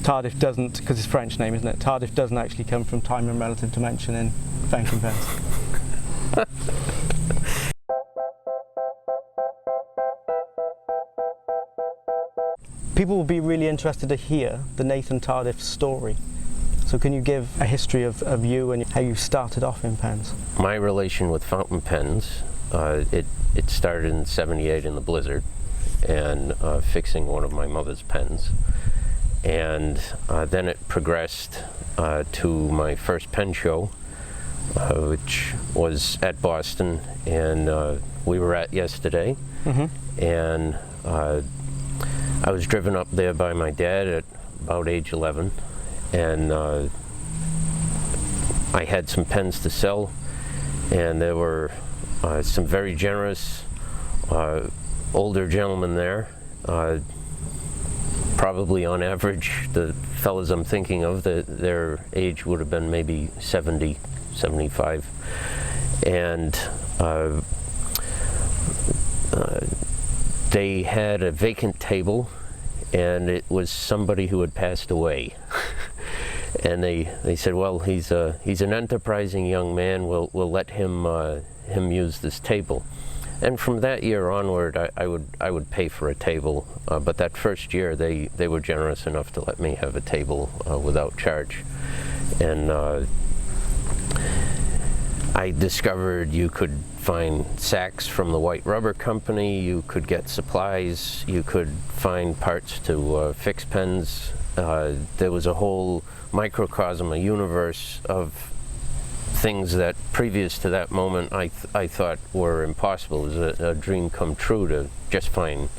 Tardif doesn't, because it's a French name, isn't it? Tardif doesn't actually come from time and relative dimension in fountain pens. People will be really interested to hear the Nathan Tardif story. So can you give a history of you and how you started off in pens? My relation with fountain pens, it started in '78 in the blizzard, and fixing one of my mother's pens. And then it progressed to my first pen show, which was at Boston, and we were at yesterday. And I was driven up there by my dad at about age 11, and I had some pens to sell, and there were some very generous older gentlemen there. Probably on average, the fellas I'm thinking of, their age would have been maybe 70, 75. And they had a vacant table, and it was somebody who had passed away. And they said, well, he's an enterprising young man, we'll let him use this table. And from that year onward, I would pay for a table, but that first year they were generous enough to let me have a table without charge. And I discovered you could find sacks from the White Rubber Company, you could get supplies, you could find parts to fix pens. There was a whole microcosm, a universe of things that previous to that moment I thought were impossible. It was a dream come true to just find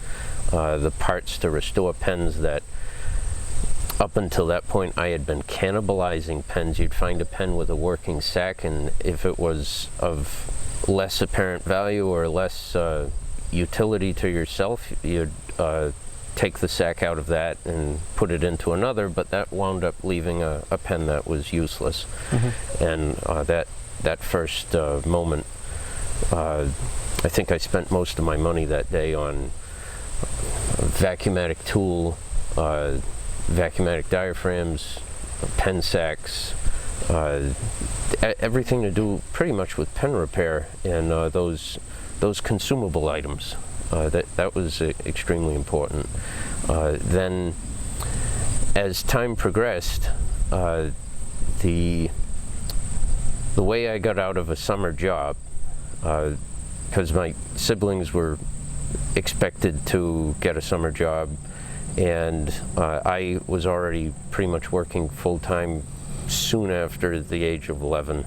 the parts to restore pens that up until that point I had been cannibalizing pens. You'd find a pen with a working sack, and if it was of less apparent value or less utility to yourself, you'd take the sack out of that and put it into another, but that wound up leaving a pen that was useless. And that first moment, I think I spent most of my money that day on vacuumatic tool, vacuumatic diaphragms, pen sacks, everything to do pretty much with pen repair, and those consumable items. That was extremely important. Then, as time progressed, the way I got out of a summer job, because my siblings were expected to get a summer job, and I was already pretty much working full-time soon after the age of 11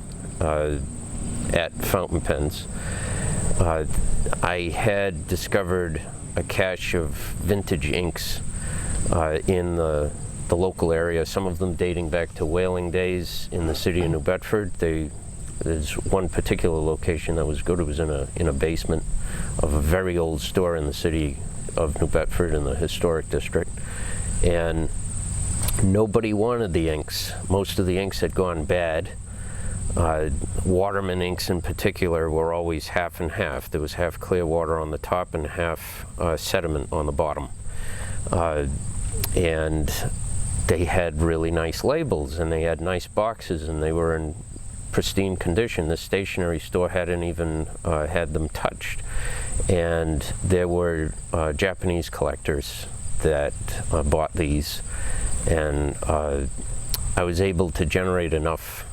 at fountain pens. I had discovered a cache of vintage inks in the local area, some of them dating back to whaling days in the city of New Bedford. There's one particular location that was good. It was in a basement of a very old store in the city of New Bedford in the historic district, and nobody wanted the inks. Most of the inks had gone bad. Waterman inks in particular were always half and half. There was half clear water on the top and half sediment on the bottom. And they had really nice labels, and they had nice boxes, and they were in pristine condition. The stationery store hadn't even had them touched. And there were Japanese collectors that bought these, and I was able to generate enough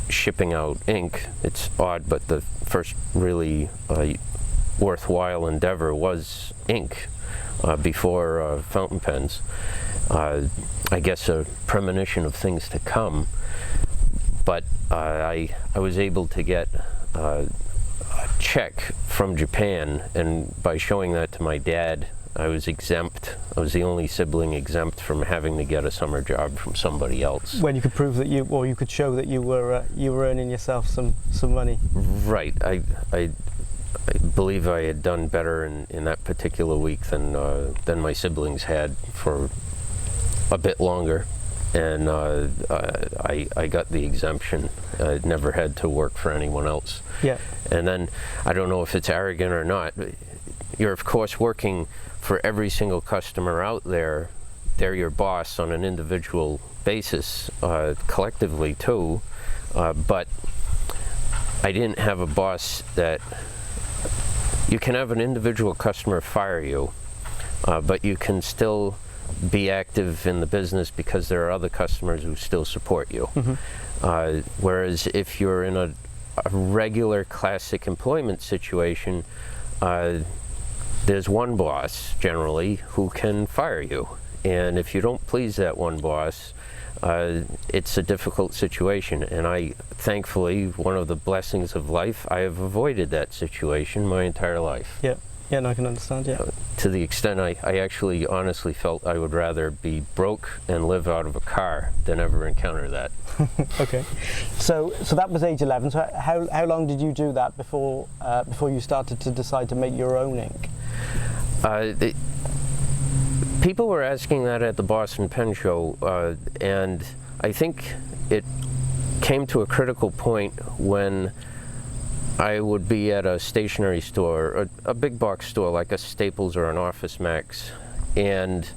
shipping out ink. It's odd, but the first really worthwhile endeavor was ink before fountain pens. I guess a premonition of things to come, but I was able to get a check from Japan, and by showing that to my dad, I was exempt. I was the only sibling exempt from having to get a summer job from somebody else. When you could prove that you could show that you were earning yourself some money. Right. I believe I had done better in that particular week than my siblings had for a bit longer, and I got the exemption. I never had to work for anyone else. Yeah. And then I don't know if it's arrogant or not, but you're of course working for every single customer out there they're your boss on an individual basis, collectively too, but I didn't have a boss that, you can have an individual customer fire you, but you can still be active in the business because there are other customers who still support you. Whereas if you're in a regular classic employment situation, there's one boss generally who can fire you, and if you don't please that one boss, it's a difficult situation. And thankfully, one of the blessings of life, I have avoided that situation my entire life. Yeah, yeah, no, I can understand, yeah. To the extent I actually honestly felt I would rather be broke and live out of a car than ever encounter that. Okay, so that was age 11. So how long did you do that before you started to decide to make your own ink? People were asking that at the Boston Pen Show, and I think it came to a critical point when I would be at a stationery store, a big box store like a Staples or an Office Max, and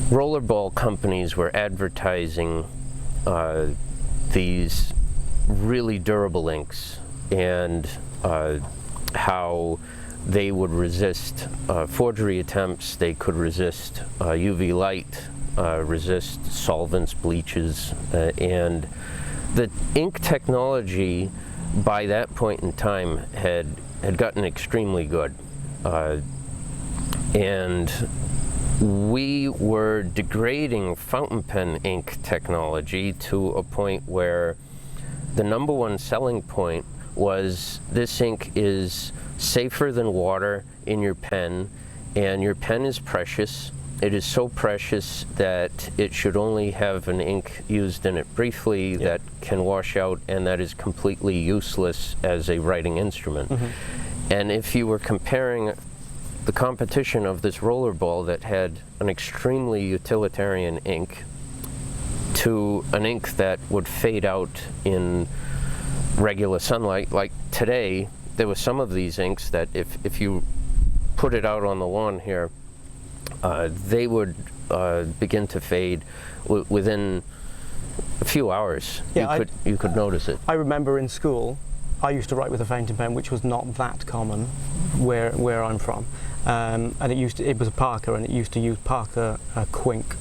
rollerball companies were advertising these really durable inks, and how they would resist forgery attempts, they could resist UV light, resist solvents, bleaches, and the ink technology by that point in time had gotten extremely good. And we were degrading fountain pen ink technology to a point where the number one selling point was this ink is safer than water in your pen, and your pen is precious. It is so precious that it should only have an ink used in it briefly that can wash out, and that is completely useless as a writing instrument. And if you were comparing the competition of this rollerball that had an extremely utilitarian ink to an ink that would fade out in regular sunlight, like today, there were some of these inks that if you put it out on the lawn here, they would begin to fade within a few hours. Yeah, you could notice it. I remember in school, I used to write with a fountain pen, which was not that common where I'm from, and it was a Parker, and it used to use Parker Quink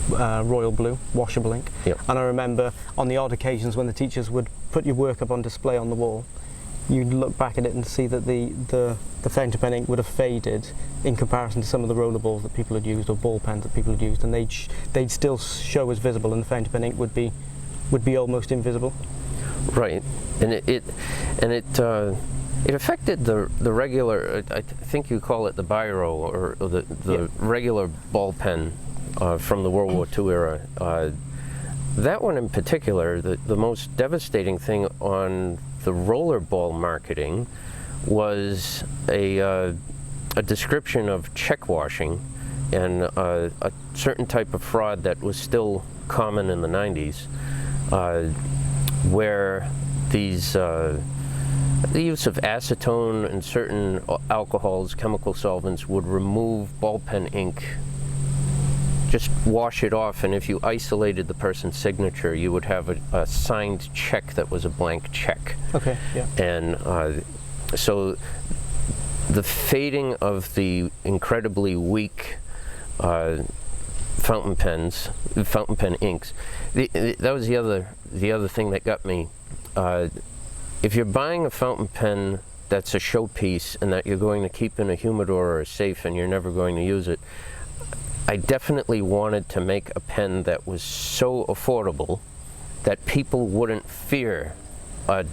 royal blue washable ink. And I remember on the odd occasions when the teachers would put your work up on display on the wall, you'd look back at it and see that the fountain pen ink would have faded in comparison to some of the roller balls that people had used, or ball pens that people had used, and they'd still show as visible, and the fountain pen ink would be almost invisible. Right, and it affected the regular, I think you call it the biro, or the regular ball pen from the World War II era. That one in particular, the most devastating thing on the rollerball marketing was a description of check washing and a certain type of fraud that was still common in the 90s, where the use of acetone and certain alcohols, chemical solvents, would remove ball pen ink, just wash it off, and if you isolated the person's signature, you would have a signed check that was a blank check. Okay, yeah. And so the fading of the incredibly weak fountain pen inks, that was the other thing that got me. If you're buying a fountain pen that's a showpiece and that you're going to keep in a humidor or a safe and you're never going to use it, I definitely wanted to make a pen that was so affordable that people wouldn't fear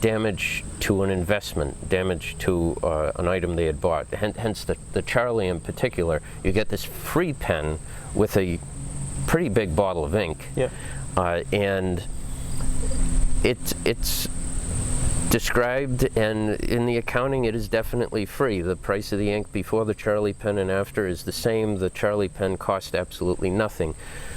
damage to an investment, damage to an item they had bought. Hence the Charlie in particular, you get this free pen with a pretty big bottle of ink. Yeah. And it's described, and in the accounting it is definitely free. The price of the ink before the Charlie pen and after is the same. The Charlie pen cost absolutely nothing.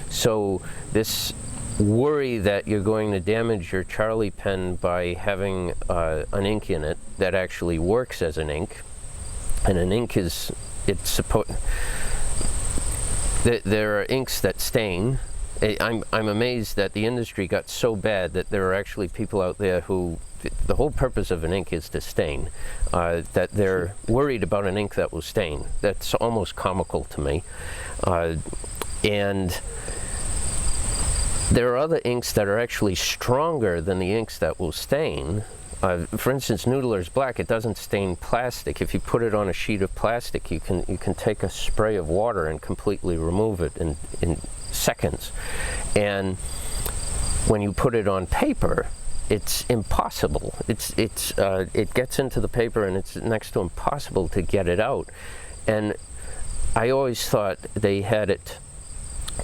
So this worry that you're going to damage your Charlie pen by having an ink in it that actually works as an ink, and an ink There are inks that stain. I'm amazed that the industry got so bad that there are actually people out there who, the whole purpose of an ink is to stain, that they're worried about an ink that will stain. That's almost comical to me. And there are other inks that are actually stronger than the inks that will stain. For instance, Noodler's black, it doesn't stain plastic. If you put it on a sheet of plastic, you can take a spray of water and completely remove it in seconds. And when you put it on paper, it's impossible. It gets into the paper and it's next to impossible to get it out. And I always thought they had it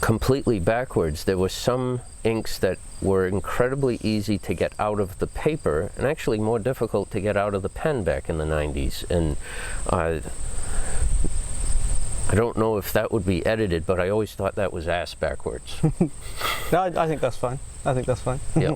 completely backwards. There were some inks that were incredibly easy to get out of the paper and actually more difficult to get out of the pen back in the 90s. And I don't know if that would be edited, but I always thought that was ass backwards. No, I think that's fine. I think that's fine. Yeah.